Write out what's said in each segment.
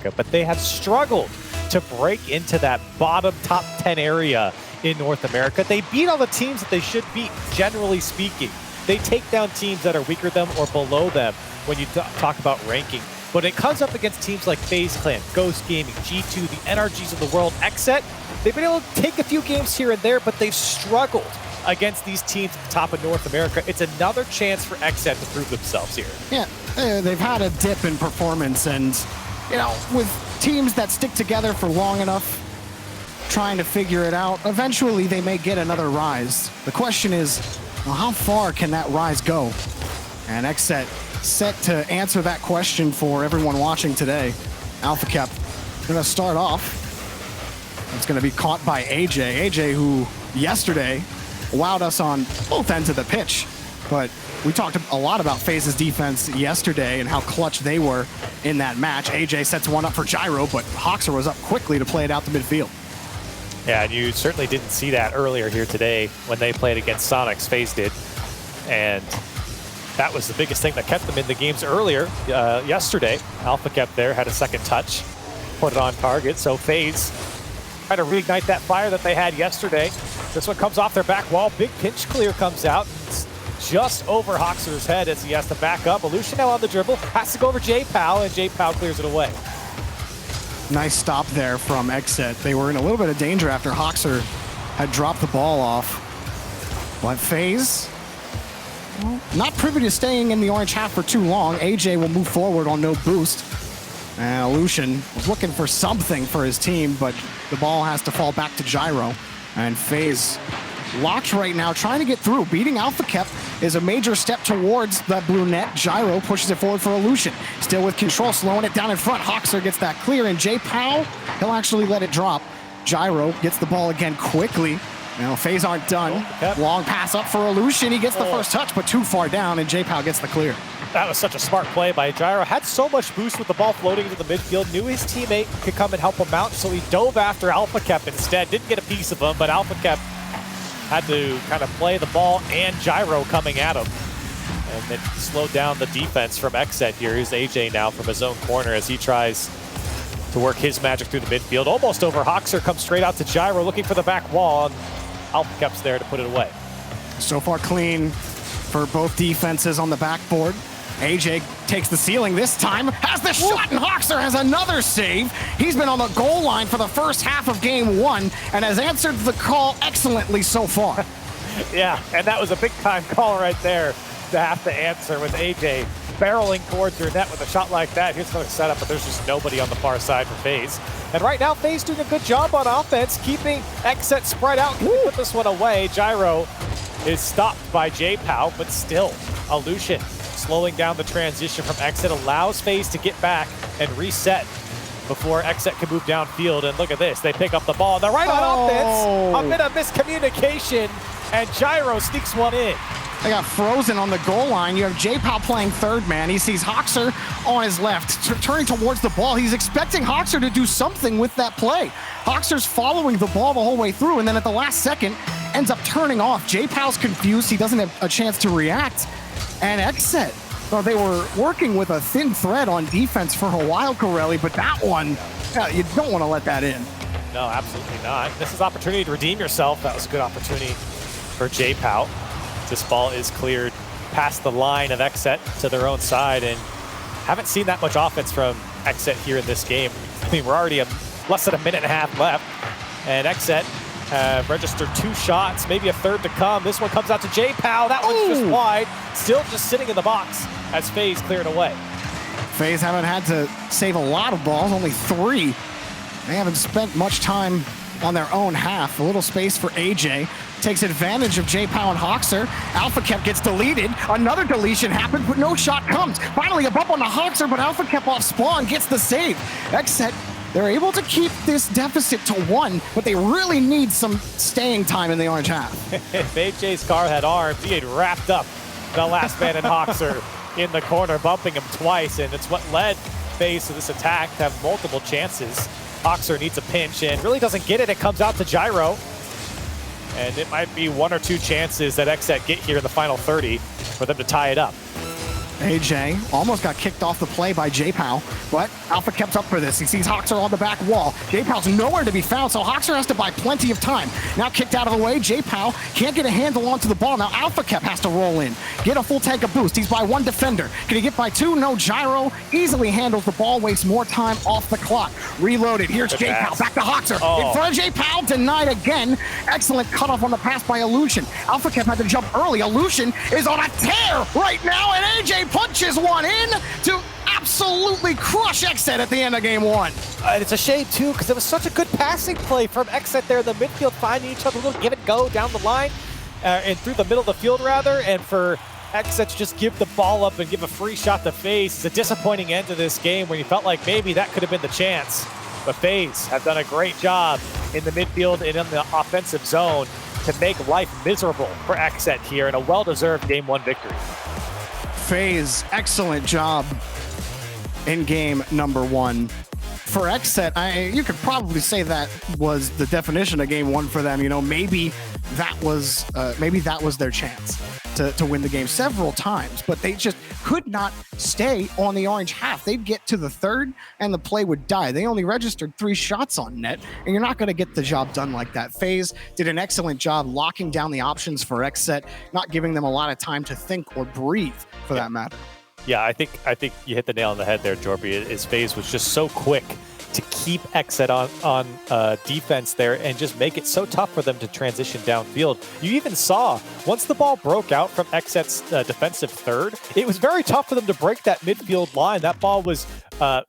America, but they have struggled to break into that bottom top 10 area in North America. They beat all the teams that they should beat, generally speaking. They take down teams that are weaker than them or below them when you talk about ranking. But it comes up against teams like FaZe Clan, Ghost Gaming, G2, the NRGs of the world, XSET. They've been able to take a few games here and there, but they've struggled against these teams at the top of North America. It's another chance for XSET to prove themselves here. Yeah, they've had a dip in performance, and you know, with teams that stick together for long enough, trying to figure it out, eventually they may get another rise. The question is, well, how far can that rise go? And XSET set to answer that question for everyone watching today. AlphaKep gonna start off. It's gonna be caught by AJ. AJ, who yesterday wowed us on both ends of the pitch, but we talked a lot about FaZe's defense yesterday and how clutch they were in that match. AJ sets one up for Gyro, but Hoxer was up quickly to play it out to midfield. Yeah, and you certainly didn't see that earlier here today when they played against Sonics. FaZe did, and that was the biggest thing that kept them in the games earlier. Yesterday, AlphaKep there had a second touch, put it on target, so FaZe try to reignite that fire that they had yesterday. This one comes off their back wall. Big pinch clear comes out. It's just over Hoxer's head as he has to back up. Illusion now on the dribble. Has to go over J-Pow, and J-Pow clears it away. Nice stop there from XSET. They were in a little bit of danger after Hoxer had dropped the ball off. But FaZe, well, not privy to staying in the orange half for too long. AJ will move forward on no boost. And Illusion was looking for something for his team, but the ball has to fall back to Gyro. And FaZe locked right now, trying to get through. Beating AlphaKep is a major step towards that blue net. Gyro pushes it forward for Illusion. Still with control, slowing it down in front. Hoxer gets that clear, and J-Pow, he'll actually let it drop. Gyro gets the ball again quickly. Now, FaZe aren't done. Long pass up for Illusion. He gets the first touch, but too far down, and J-Pow gets the clear. That was such a smart play by Gyro. Had so much boost with the ball floating into the midfield. Knew his teammate could come and help him out, so he dove after AlphaKep instead. Didn't get a piece of him, but AlphaKep had to kind of play the ball and Gyro coming at him. And it slowed down the defense from XSET here. Here's AJ now from his own corner as he tries to work his magic through the midfield. Almost over. Hoxer comes straight out to Gyro looking for the back wall, and AlphaKep's there to put it away. So far clean for both defenses on the backboard. AJ takes the ceiling this time, has the shot, and Hoxer has another save. He's been on the goal line for the first half of game one and has answered the call excellently so far. Yeah, and that was a big-time call right there to have to answer with AJ barreling towards your net with a shot like that. Here's another setup, but there's just nobody on the far side for FaZe. And right now, FaZe doing a good job on offense, keeping XSET spread out. Can we put this one away? Gyro is stopped by J-Pow, but still, Illusion slowing down the transition from XSET allows FaZe to get back and reset before XSET can move downfield. And look at this, they pick up the ball. They're right on offense, a bit of miscommunication, and Gyro sneaks one in. They got frozen on the goal line. You have J-Pow playing third man. He sees Hoxer on his left, turning towards the ball. He's expecting Hoxer to do something with that play. Hoxer's following the ball the whole way through, and then at the last second, ends up turning off. J-Pow's confused. He doesn't have a chance to react. And XSET, well, they were working with a thin thread on defense for a while, Corelli, but that one, you don't want to let that in. No, absolutely not. This is an opportunity to redeem yourself. That was a good opportunity for J-Pow. This ball is cleared past the line of XSET to their own side, and haven't seen that much offense from XSET here in this game. I mean, we're already less than a minute and a half left, and XSET have registered 2 shots, maybe a third to come. This one comes out to J-Pow. That one's just wide. Still just sitting in the box as FaZe cleared away. FaZe haven't had to save a lot of balls, only 3. They haven't spent much time on their own half. A little space for AJ. Takes advantage of J-Pow and Hoxer. AlphaKep gets deleted. Another deletion happens, but no shot comes. Finally, a bump on the Hoxer, but AlphaKep off spawn gets the save. XSET, they're able to keep this deficit to 1, but they really need some staying time in the orange half. If AJ's car had arms, he had wrapped up the last man in Hoxer in the corner, bumping him twice, and it's what led FaZe to this attack to have multiple chances. Hoxer needs a pinch and really doesn't get it. It comes out to Gyro. And it might be 1 or 2 chances that XSET get here in the final 30 for them to tie it up. AJ almost got kicked off the play by J-Pow, but Alpha kept up for this. He sees Hoxer on the back wall. J-Pow's nowhere to be found, so Hoxer has to buy plenty of time. Now kicked out of the way, J-Pow can't get a handle onto the ball. Now Alpha Kep has to roll in, get a full tank of boost. He's by one defender. Can he get by two? No. Gyro easily handles the ball, wastes more time off the clock. Reloaded. Here's J-Pow, back to Hoxer. In front of J-Pow, denied again. Excellent cutoff on the pass by Illusion. Alpha Kep had to jump early. Illusion is on a tear right now, and AJ punches one in to absolutely crush XSET at the end of game one. And it's a shame too, because it was such a good passing play from XSET there in the midfield, finding each other, a little give and go down the line, and through the middle of the field rather, and for XSET to just give the ball up and give a free shot to FaZe. It's a disappointing end to this game when you felt like maybe that could have been the chance. But FaZe have done a great job in the midfield and in the offensive zone to make life miserable for XSET here in a well-deserved game one victory. FaZe, excellent job in game number one. For XSET, you could probably say that was the definition of game one for them. You know, maybe that was their chance to win the game several times, but they just could not stay on the orange half. They'd get to the third and the play would die. They only registered 3 shots on net, and you're not going to get the job done like that. FaZe did an excellent job locking down the options for XSET, not giving them a lot of time to think or breathe for that matter. Yeah, I think you hit the nail on the head there, Jorby. Is FaZe was just so quick to keep XSET on defense there and just make it so tough for them to transition downfield. You even saw, once the ball broke out from XSET's defensive third, it was very tough for them to break that midfield line. That ball was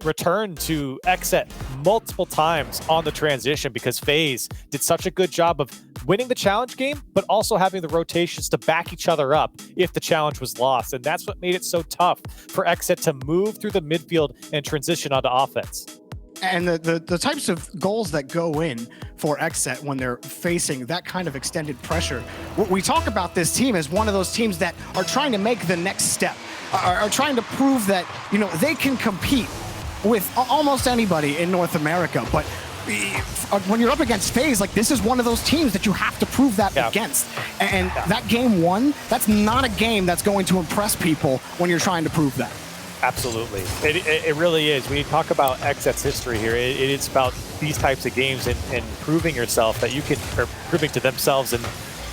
returned to XSET multiple times on the transition because FaZe did such a good job of winning the challenge game, but also having the rotations to back each other up if the challenge was lost. And that's what made it so tough for XSET to move through the midfield and transition onto offense. And the types of goals that go in for XSET when they're facing that kind of extended pressure. We talk about this team as one of those teams that are trying to make the next step, are trying to prove that, you know, they can compete with almost anybody in North America. But when you're up against FaZe, like, this is one of those teams that you have to prove that against. And that game one, that's not a game that's going to impress people when you're trying to prove that. Absolutely. It really is. When you talk about XSET's history here, it's about these types of games and proving yourself that you can, or proving to themselves and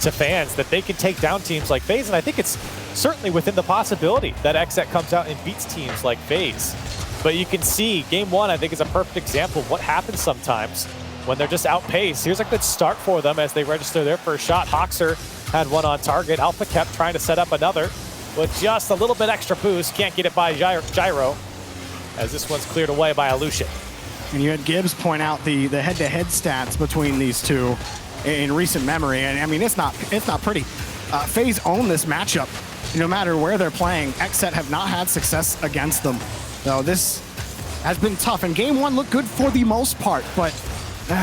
to fans that they can take down teams like FaZe. And I think it's certainly within the possibility that XSET comes out and beats teams like FaZe. But you can see game one, I think, is a perfect example of what happens sometimes when they're just outpaced. Here's a good start for them as they register their first shot. Hoxer had one on target. Alpha Kep trying to set up another with just a little bit extra boost. Can't get it by Gyro, as this one's cleared away by Illusion. And you had Gibbs point out the head-to-head stats between these two in recent memory, and I mean, it's not pretty. FaZe own this matchup. No matter where they're playing, XSET have not had success against them. So this has been tough, and game one looked good for the most part, but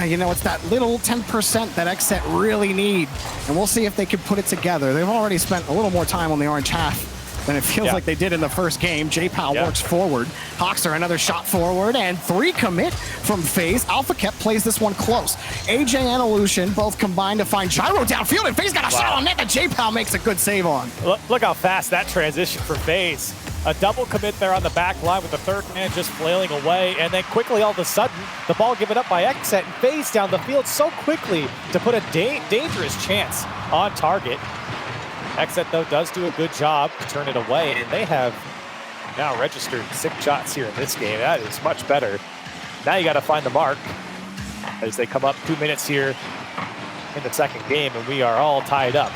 you know, it's that little 10% that XSET really need, and we'll see if they can put it together. They've already spent a little more time on the orange half than it feels like they did in the first game. J-Pow works forward. Hoxer another shot forward, and 3 commit from FaZe. Alpha Kep plays this one close. AJ and Illusion both combine to find Gyro downfield, and FaZe got a shot on net that J-Pow makes a good save on. Look how fast that transition for FaZe. A double commit there on the back line with the third man just flailing away, and then quickly all of a sudden the ball given up by XSET and FaZe down the field so quickly to put a dangerous chance on target. XSET though does do a good job to turn it away, and they have now registered 6 shots here in this game. That is much better. Now you got to find the mark as they come up 2 minutes here in the second game, and we are all tied up.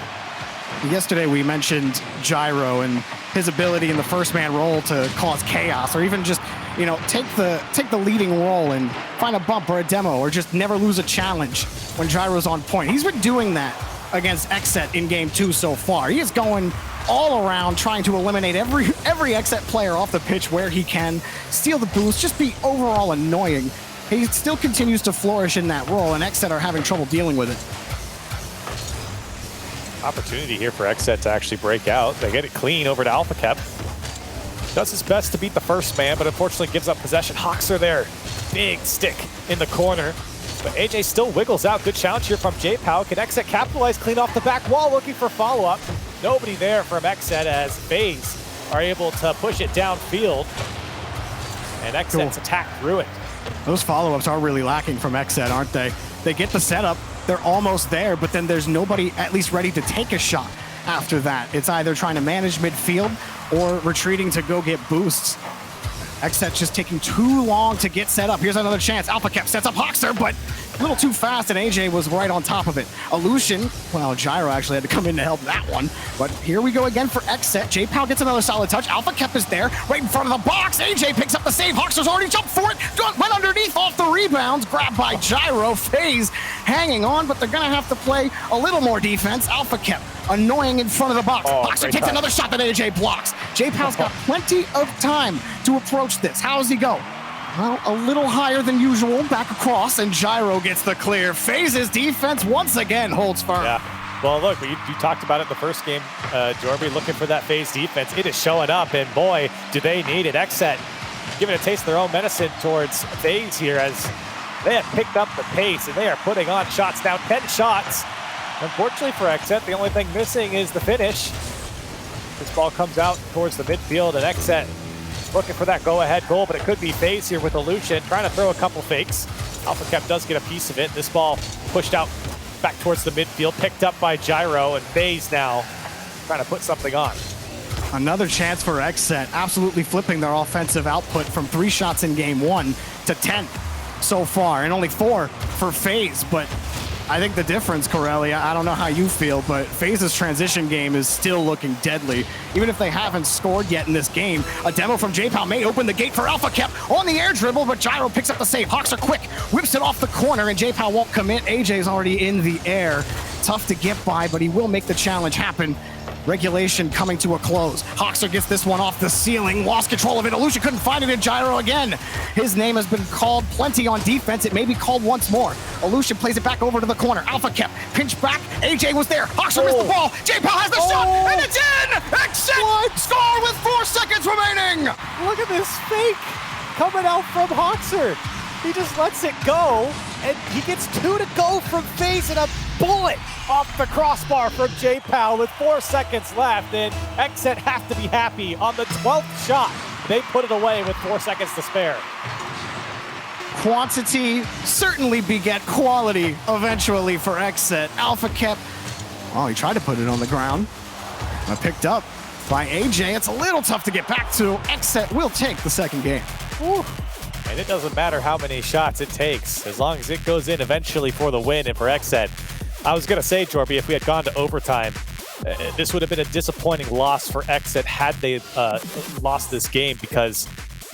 Yesterday we mentioned Gyro and his ability in the first man role to cause chaos, or even just, you know, take the leading role and find a bump or a demo, or just never lose a challenge when Gyro's on point. He's been doing that against XSET in game 2 so far. He is going all around trying to eliminate every XSET player off the pitch where he can, steal the boost, just be overall annoying. He still continues to flourish in that role, and XSET are having trouble dealing with it. Opportunity here for XSET to actually break out. They get it clean over to Alpha Kep. Does his best to beat the first man, but unfortunately gives up possession. Hoxer there, big stick in the corner. But AJ still wiggles out. Good challenge here from J-Pow. Can XSET capitalize clean off the back wall, looking for follow-up? Nobody there from XSET as FaZe are able to push it downfield, and XSET's attack through it. Those follow-ups are really lacking from XSET, aren't they? They get the setup, they're almost there, but then there's nobody at least ready to take a shot after that. It's either trying to manage midfield or retreating to go get boosts. XSET just taking too long to get set up. Here's another chance. AlphaKep sets up Hoxer, but a little too fast, and AJ was right on top of it. Illusion, well, Gyro actually had to come in to help that one. But here we go again for XSET. JPow gets another solid touch. AlphaKep is there, right in front of the box. AJ picks up the save. Hoxer's already jumped for it. Went underneath off the rebounds. Grabbed by Gyro. FaZe hanging on, but they're going to have to play a little more defense. AlphaKep annoying in front of the box. Hoxer takes another shot that AJ blocks. JPow's got plenty of time to approach this. How does he go? Well, a little higher than usual, back across, and Gyro gets the clear. FaZe's defense once again holds firm. Yeah, well, look, you talked about it the first game, Jorby, looking for that FaZe defense. It is showing up, and boy, do they need it. XSET giving a taste of their own medicine towards FaZe here as they have picked up the pace, and they are putting on shots now, 10 shots. Unfortunately for XSET, the only thing missing is the finish. This ball comes out towards the midfield, and XSET looking for that go-ahead goal, but it could be FaZe here with Illusion, trying to throw a couple fakes. AlphaKep does get a piece of it. This ball pushed out back towards the midfield, picked up by Gyro, and FaZe now trying to put something on. Another chance for XSET, absolutely flipping their offensive output from 3 shots in game 1 to 10 so far, and only 4 for FaZe, but I think the difference, Corelli, I don't know how you feel, but FaZe's transition game is still looking deadly. Even if they haven't scored yet in this game, a demo from JPow may open the gate for AlphaKep on the air dribble, but Gyro picks up the save. Hoxer quick, whips it off the corner, and JPow won't commit. AJ's already in the air. Tough to get by, but he will make the challenge happen. Regulation coming to a close. Hoxer gets this one off the ceiling, lost control of it. Illusion couldn't find it in Gyro again. His name has been called plenty on defense. It may be called once more. Illusion plays it back over to the corner. AlphaKep pinch back. AJ was there. Hoxer missed the ball. JPow has the shot, and it's in! XSET score with 4 seconds remaining! Look at this fake coming out from Hoxer. He just lets it go, and he gets 2 to go from FaZe, and a bullet off the crossbar from JPow with 4 seconds left, and XSET have to be happy. On the 12th shot, they put it away with 4 seconds to spare. Quantity certainly beget quality eventually for XSET. AlphaKep, oh, he tried to put it on the ground. Picked up by AJ. It's a little tough to get back to. XSET will take the second game. Woo. And it doesn't matter how many shots it takes, as long as it goes in eventually for the win and for XSET. I was going to say, Jorby, if we had gone to overtime, this would have been a disappointing loss for XSET had they lost this game, because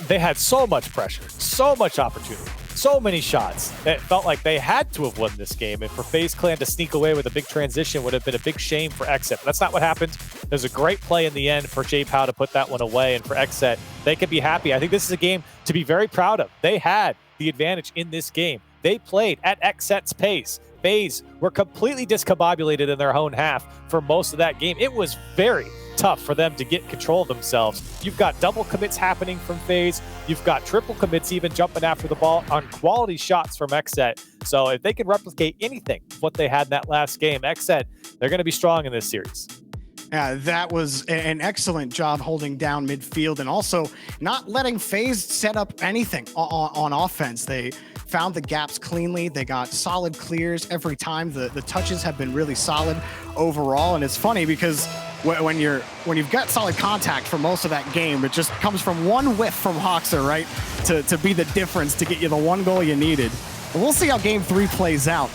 they had so much pressure, so much opportunity, so many shots. It felt like they had to have won this game, and for FaZe Clan to sneak away with a big transition would have been a big shame for XSET. But that's not what happened. There's a great play in the end for JPow to put that one away, and for XSET, they can be happy. I think this is a game to be very proud of. They had the advantage in this game. They played at XSET's pace. FaZe were completely discombobulated in their own half for most of that game. It was very tough for them to get control of themselves. You've got double commits happening from FaZe. You've got triple commits even jumping after the ball on quality shots from XSET. So if they can replicate anything of what they had in that last game, XSET, they're going to be strong in this series. Yeah, that was an excellent job holding down midfield and also not letting FaZe set up anything on offense. They found the gaps cleanly. They got solid clears every time. The touches have been really solid overall. And it's funny because when you've got solid contact for most of that game, it just comes from one whiff from Hoxer, right? To be the difference, to get you the one goal you needed. And we'll see how game 3 plays out.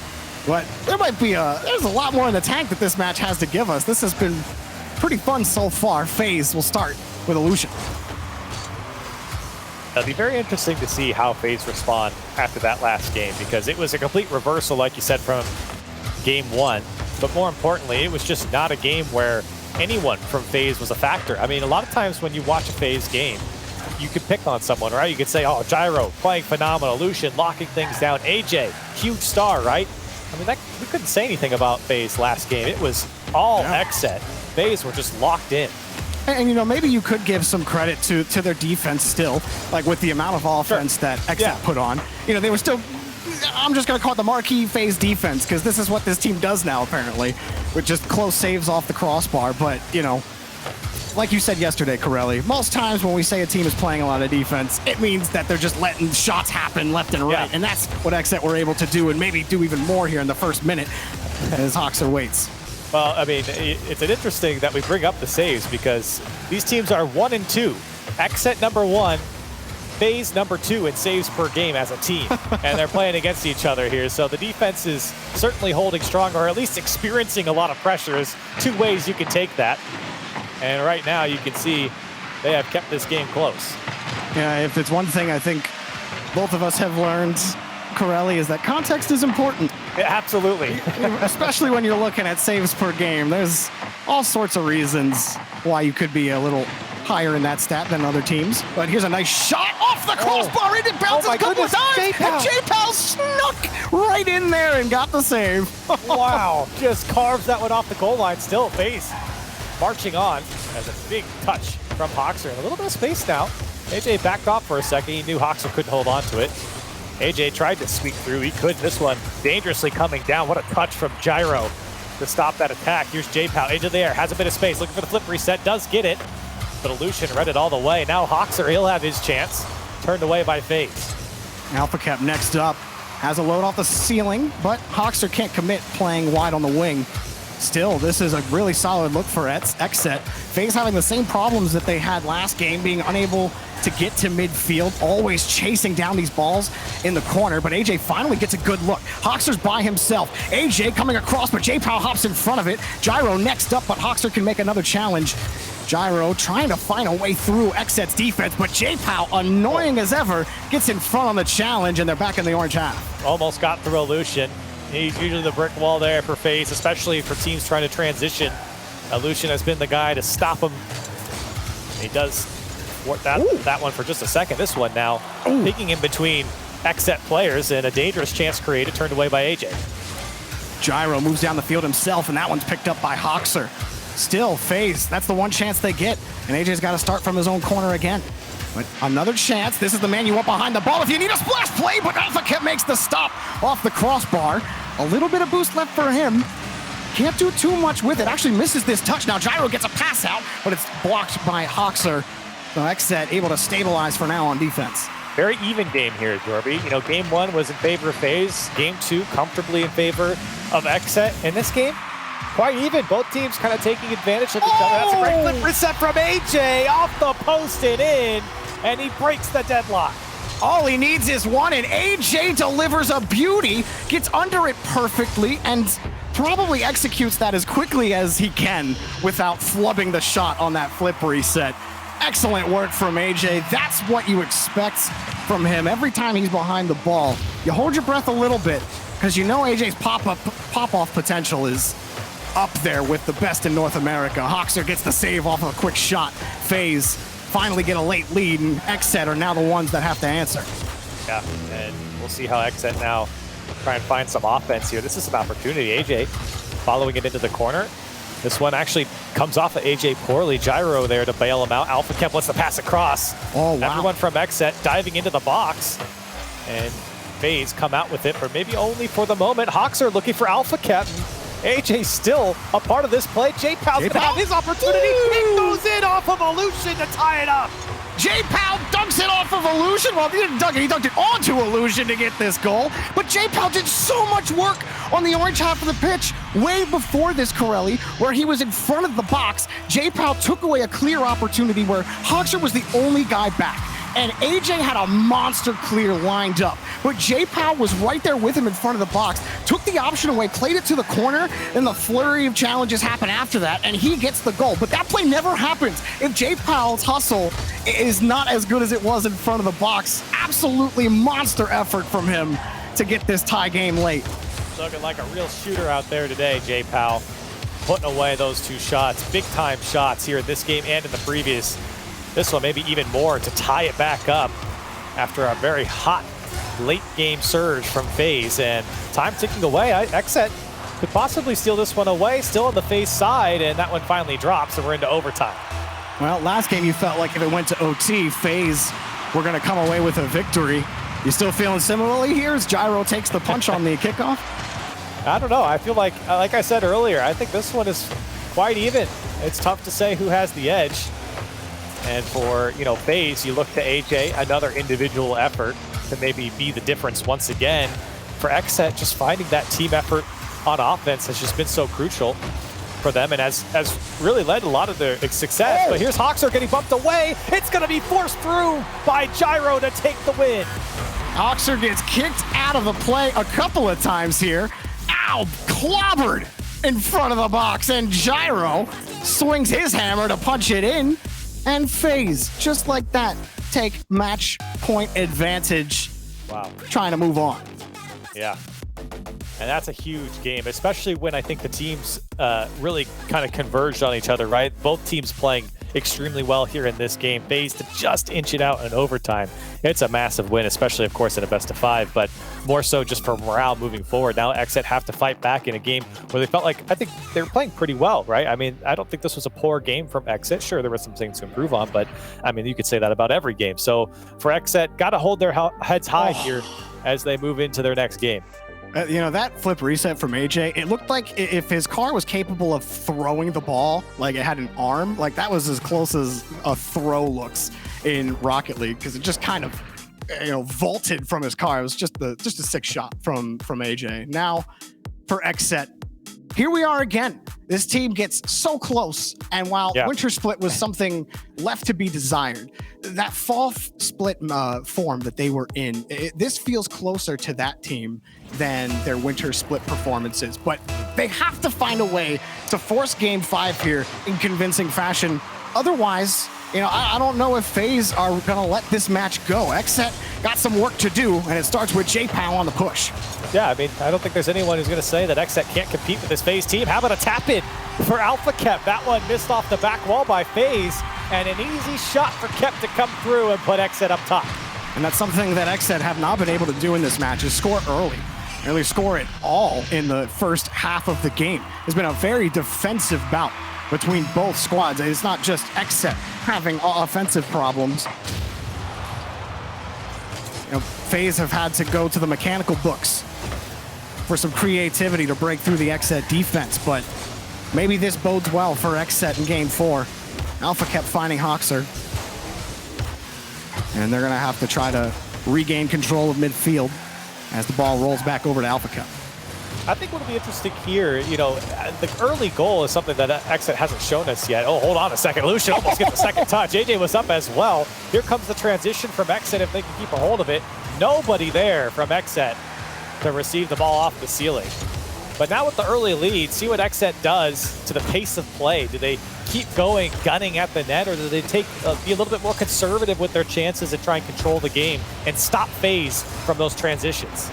But there's a lot more in the tank that this match has to give us. This has been pretty fun so far. FaZe will start with Illusion. It'll be very interesting to see how FaZe respond after that last game, because it was a complete reversal, like you said, from game 1. But more importantly, it was just not a game where anyone from FaZe was a factor. I mean, a lot of times when you watch a FaZe game, you could pick on someone, right? You could say, oh, Gyro playing phenomenal, Illusion locking things down, AJ, huge star, right? I mean, we couldn't say anything about FaZe last game. It was all XSET. FaZe were just locked in. And, you know, maybe you could give some credit to their defense still, like with the amount of offense that XSET put on. You know, they were still, I'm just going to call it the marquee FaZe defense, because this is what this team does now, apparently, with just close saves off the crossbar. But, you know, like you said yesterday, Corelli, most times when we say a team is playing a lot of defense, it means that they're just letting shots happen left and right. Yeah. And that's what XSET were able to do, and maybe do even more here in the first minute as Hoxer waits. Well, I mean, it's an interesting that we bring up the saves because these teams are 1 and 2. XSET number 1, FaZe number 2 in saves per game as a team. And they're playing against each other here. So the defense is certainly holding strong, or at least experiencing a lot of pressure. There's 2 ways you can take that. And right now you can see they have kept this game close. Yeah, if it's one thing I think both of us have learned, Corelli, is that context is important. Yeah, absolutely. Especially when you're looking at saves per game. There's all sorts of reasons why you could be a little higher in that stat than other teams. But here's a nice shot off the crossbar. It bounces a couple of times. And J-Pal snuck right in there and got the save. Wow, just carves that one off the goal line. Still FaZe marching on as a big touch from Hoxer. A little bit of space now. AJ backed off for a second. He knew Hoxer couldn't hold on to it. AJ tried to squeak through. He couldn't. This one dangerously coming down. What a touch from Gyro to stop that attack. Here's J-Pal into the air. Has a bit of space. Looking for the flip reset. Does get it. But Illusion read it all the way. Now Hoxer, he'll have his chance. Turned away by FaZe. AlphaCap next up. Has a load off the ceiling, but Hoxer can't commit playing wide on the wing. Still, this is a really solid look for XSET. FaZe having the same problems that they had last game, being unable to get to midfield, always chasing down these balls in the corner, but AJ finally gets a good look. Hoxer's by himself. AJ coming across, but J-Pow hops in front of it. Gyro next up, but Hoxer can make another challenge. Gyro trying to find a way through XSET's defense, but J-Pow, annoying as ever, gets in front on the challenge, and they're back in the orange half. Almost got through Illusion. He's usually the brick wall there for FaZe, especially for teams trying to transition. Illusion has been the guy to stop him. He does thwart that one for just a second. This one now picking in between XSET players, and a dangerous chance created, turned away by AJ. Gyro moves down the field himself, and that one's picked up by Hoxer. Still, FaZe, that's the one chance they get, and AJ's got to start from his own corner again. But another chance. This is the man you want behind the ball if you need a splash play, but AlphaCap makes the stop off the crossbar. A little bit of boost left for him. Can't do too much with it. Actually misses this touch. Now Gyro gets a pass out, but it's blocked by Hoxer. So XSET able to stabilize for now on defense. Very even game here, Jorby. You know, game 1 was in favor of FaZe. Game 2 comfortably in favor of XSET. In this game, quite even. Both teams kind of taking advantage of each other. That's a great flip reset from AJ off the post and in, and he breaks the deadlock. All he needs is one, and AJ delivers a beauty, gets under it perfectly, and probably executes that as quickly as he can without flubbing the shot on that flip reset. Excellent work from AJ. That's what you expect from him. Every time he's behind the ball, you hold your breath a little bit, because you know AJ's pop-off potential is up there with the best in North America. Hoxer gets the save off of a quick shot. FaZe finally get a late lead, and XSET are now the ones that have to answer. Yeah, and we'll see how XSET now try and find some offense here. This is an opportunity. AJ following it into the corner. This one actually comes off of AJ poorly. Gyro there to bail him out. AlphaCap wants to pass across. Oh, wow. Everyone from XSET diving into the box. And FaZe come out with it, but maybe only for the moment. Hoxer looking for AlphaCap. AJ still a part of this play. J-Pal's gonna have his opportunity. He goes in off of Illusion to tie it up. J-Pal dunks it off of Illusion. Well, he didn't dunk it, he dunked it onto Illusion to get this goal. But J-Pal did so much work on the orange half of the pitch way before this, Corelli, where he was in front of the box. J-Pal took away a clear opportunity where Hoxer was the only guy back. And AJ had a monster clear lined up. But J-Pal was right there with him in front of the box, took the option away, played it to the corner, and the flurry of challenges happened after that, and he gets the goal. But that play never happens if J-Pal's hustle is not as good as it was in front of the box. Absolutely monster effort from him to get this tie game late. Looking like a real shooter out there today, J-Pal. Putting away those 2 shots, big time shots here in this game and in the previous. This one maybe even more to tie it back up after a very hot late game surge from FaZe, and time ticking away. XSET could possibly steal this one away, still on the FaZe side, and that one finally drops, and we're into overtime. Well, last game you felt like if it went to OT, FaZe were going to come away with a victory. You still feeling similarly here as Gyro takes the punch on the kickoff? I don't know. I feel like I said earlier, I think this one is quite even. It's tough to say who has the edge. And for, FaZe, you look to AJ, another individual effort to maybe be the difference once again. For XSET, just finding that team effort on offense has just been so crucial for them and has really led a lot of their success. But here's Hoxer getting bumped away. It's going to be forced through by Gyro to take the win. Hoxer gets kicked out of the play a couple of times here. Ow, clobbered in front of the box, and Gyro swings his hammer to punch it in. And FaZe, just like that, take match point advantage. Wow. Trying to move on. Yeah. And that's a huge game, especially when I think the teams really kind of converged on each other, right? Both teams playing extremely well here in this game. FaZe to just inch it out in overtime. It's a massive win, especially, of course, in a best-of-5, but more so just for morale moving forward. Now XSET have to fight back in a game where they felt like, I think they were playing pretty well, right? I mean, I don't think this was a poor game from XSET. Sure, there were some things to improve on, but I mean, you could say that about every game. So for XSET, got to hold their heads high here as they move into their next game. That flip reset from AJ, it looked like if his car was capable of throwing the ball, like it had an arm, like that was as close as a throw looks in Rocket League, because it just kind of, vaulted from his car. It was just a sick shot from AJ. Now for XSET, here we are again. This team gets so close, and while Winter Split was something left to be desired, that fall split form that they were in, this feels closer to that team than their Winter Split performances. But they have to find a way to force Game 5 here in convincing fashion. Otherwise, I don't know if FaZe are going to let this match go. XSET got some work to do, and it starts with J-Pow on the push. Yeah, I mean, I don't think there's anyone who's going to say that XSET can't compete with this FaZe team. How about a tap-in for Alpha Kep? That one missed off the back wall by FaZe, and an easy shot for Kep to come through and put XSET up top. And that's something that XSET have not been able to do in this match, is score early. Really score it all in the first half of the game. It's been a very defensive bout between both squads. It's not just XSET having offensive problems. FaZe have had to go to the mechanical books for some creativity to break through the XSET defense, but maybe this bodes well for XSET in Game 4. Alpha kept finding Hoxer, and they're gonna have to try to regain control of midfield as the ball rolls back over to Alpha Kep. I think what'll be interesting here, the early goal is something that XSET hasn't shown us yet. Oh, hold on a second. Lucian almost gets the second touch. AJ was up as well. Here comes the transition from XSET if they can keep a hold of it. Nobody there from XSET to receive the ball off the ceiling. But now with the early lead, see what XSET does to the pace of play. Do they keep going, gunning at the net, or do they be a little bit more conservative with their chances and try and control the game and stop FaZe from those transitions?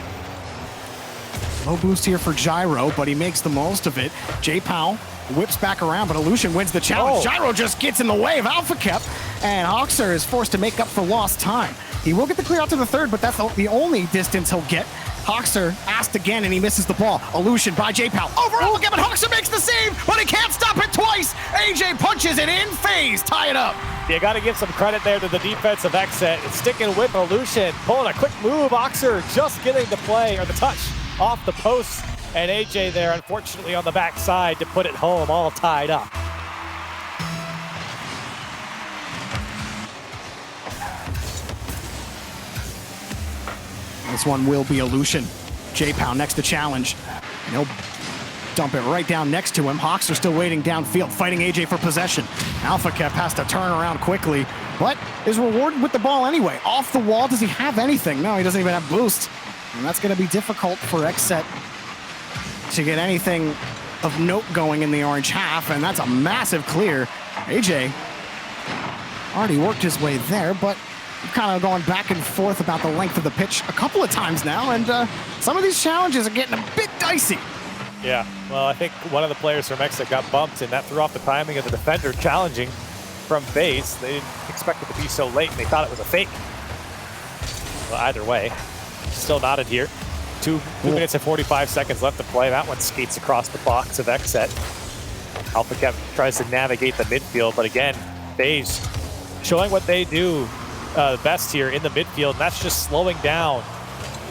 Low boost here for Gyro, but he makes the most of it. J-Pow whips back around, but Illusion wins the challenge. Gyro just gets in the way of Alpha Kep, and Hoxer is forced to make up for lost time. He will get the clear out to the third, but that's the only distance he'll get. Hoxer asked again, and he misses the ball. Illusion by J-Pow. Over Alpha Kep, and Hoxer makes the save, but he can't stop it twice. AJ punches it in. FaZe tie it up. You got to give some credit there to the defense of XSET. It's sticking with Illusion, pulling a quick move. Hoxer just getting the play, or the touch, off the post, and AJ there, unfortunately, on the backside to put it home, all tied up. This one will be Illusion. J-Pow next to challenge. And he'll dump it right down next to him. Hoxer still waiting downfield, fighting AJ for possession. Alpha Kep has to turn around quickly, but is rewarded with the ball anyway. Off the wall, does he have anything? No, he doesn't even have boost. And that's going to be difficult for XSET to get anything of note going in the orange half, and that's a massive clear. AJ already worked his way there, but kind of going back and forth about the length of the pitch a couple of times now, and some of these challenges are getting a bit dicey. Yeah, well, I think one of the players from XSET got bumped, and that threw off the timing of the defender challenging from FaZe. They didn't expect it to be so late, and they thought it was a fake. Well, either way, still knotted here. 2 minutes and 45 seconds left to play. That one skates across the box of XSET. Alpha Kep tries to navigate the midfield, but again, FaZe showing what they do best here in the midfield, and that's just slowing down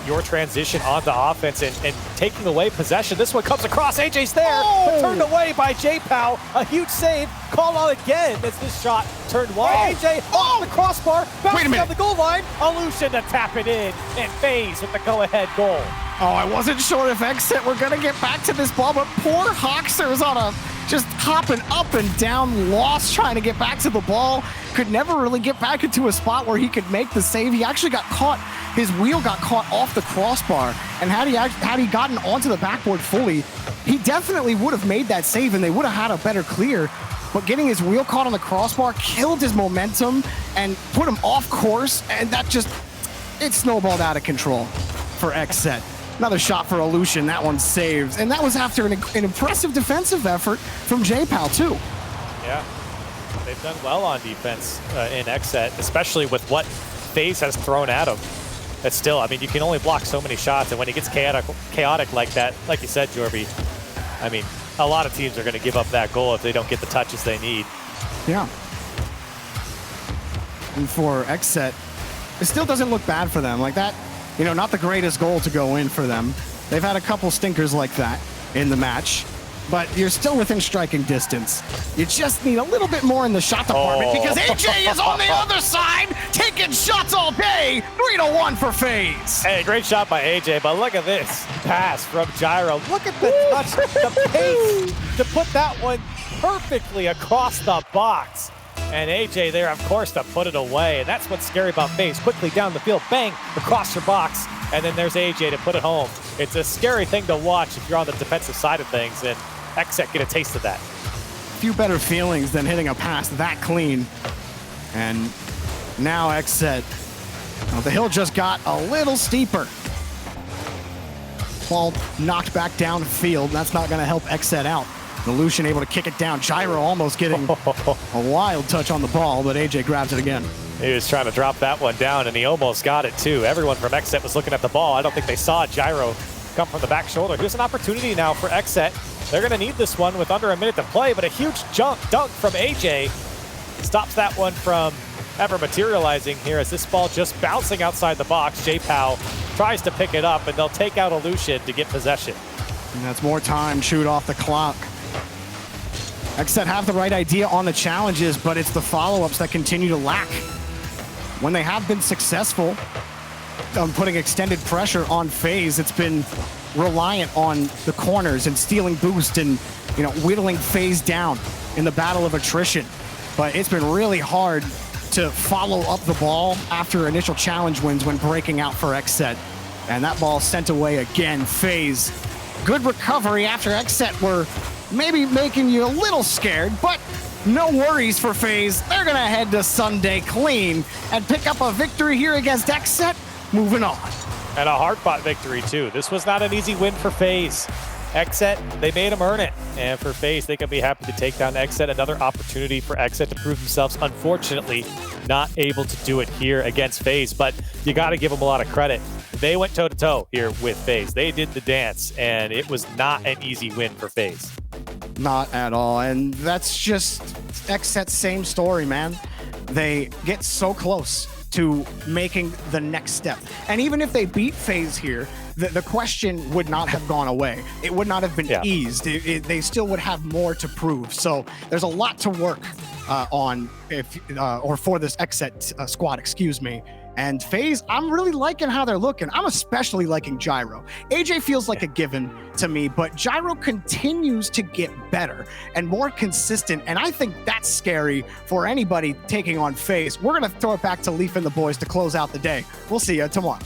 your transition onto offense and taking away possession. This one comes across, AJ's there, but turned away by J-Pow. A huge save, called on again as this shot turned wide. AJ off the crossbar, bouncing down the goal line. Illusion to tap it in, and FaZe with the go-ahead goal. Oh, I wasn't sure if XSET were gonna get back to this ball, but poor Hoxer's on a just hopping up and down, lost trying to get back to the ball. Could never really get back into a spot where he could make the save. He actually got caught, his wheel got caught off the crossbar, and had he gotten onto the backboard fully, he definitely would have made that save and they would have had a better clear. But getting his wheel caught on the crossbar killed his momentum and put him off course, and that just, it snowballed out of control for XSET. Another shot for Illusion, that one saved. And that was after an impressive defensive effort from J-Pow too. Yeah, they've done well on defense in XSET, especially with what FaZe has thrown at him. But still, I mean, you can only block so many shots, and when it gets chaotic like that, like you said, Jorby, I mean, a lot of teams are going to give up that goal if they don't get the touches they need. Yeah. And for XSET, it still doesn't look bad for them. Like that, you know, not the greatest goal to go in for them. They've had a couple stinkers like that in the match, but you're still within striking distance. You just need a little bit more in the shot department because AJ is on the other side, taking shots all day. 3-1 for FaZe. Hey, great shot by AJ, but look at this pass from Gyro. Look at the touch, the pace to put that one perfectly across the box. And AJ there, of course, to put it away. And that's what's scary about FaZe. Quickly down the field, bang, across your box. And then there's AJ to put it home. It's a scary thing to watch if you're on the defensive side of things. And XSET get a taste of that. Few better feelings than hitting a pass that clean. And now XSET, well, the hill just got a little steeper. Ball knocked back downfield. That's not going to help XSET out. Illusion able to kick it down. Gyro almost getting a wild touch on the ball, but AJ grabs it again. He was trying to drop that one down, and he almost got it, too. Everyone from XSET was looking at the ball. I don't think they saw Gyro come from the back shoulder. Here's an opportunity now for XSET. They're going to need this one with under a minute to play, but a huge dunk from AJ stops that one from ever materializing here as this ball just bouncing outside the box. J-Pow tries to pick it up, and they'll take out Illusion to get possession. And that's more time chewed off the clock. XSET have the right idea on the challenges, but it's the follow-ups that continue to lack. When they have been successful on putting extended pressure on FaZe, it's been reliant on the corners and stealing boost and, you know, whittling FaZe down in the battle of attrition. But it's been really hard to follow up the ball after initial challenge wins when breaking out for XSET. And that ball sent away again. FaZe, good recovery after XSET were maybe making you a little scared, but no worries for FaZe. They're gonna head to Sunday clean and pick up a victory here against XSET. Moving on. And a hard-fought victory, too. This was not an easy win for FaZe. XSET, they made them earn it. And for FaZe, they can be happy to take down XSET. Another opportunity for XSET to prove themselves. Unfortunately, not able to do it here against FaZe, but you got to give them a lot of credit. They went toe-to-toe here with FaZe. They did the dance, and it was not an easy win for FaZe. Not at all, and that's just XSET's same story, man. They get so close to making the next step. And even if they beat FaZe here, the question would not have gone away. It would not have been eased. They still would have more to prove. So there's a lot to work on for this XSET squad, excuse me. And FaZe, I'm really liking how they're looking. I'm especially liking Gyro. AJ feels like a given to me, but Gyro continues to get better and more consistent. And I think that's scary for anybody taking on FaZe. We're going to throw it back to Leaf and the boys to close out the day. We'll see you tomorrow.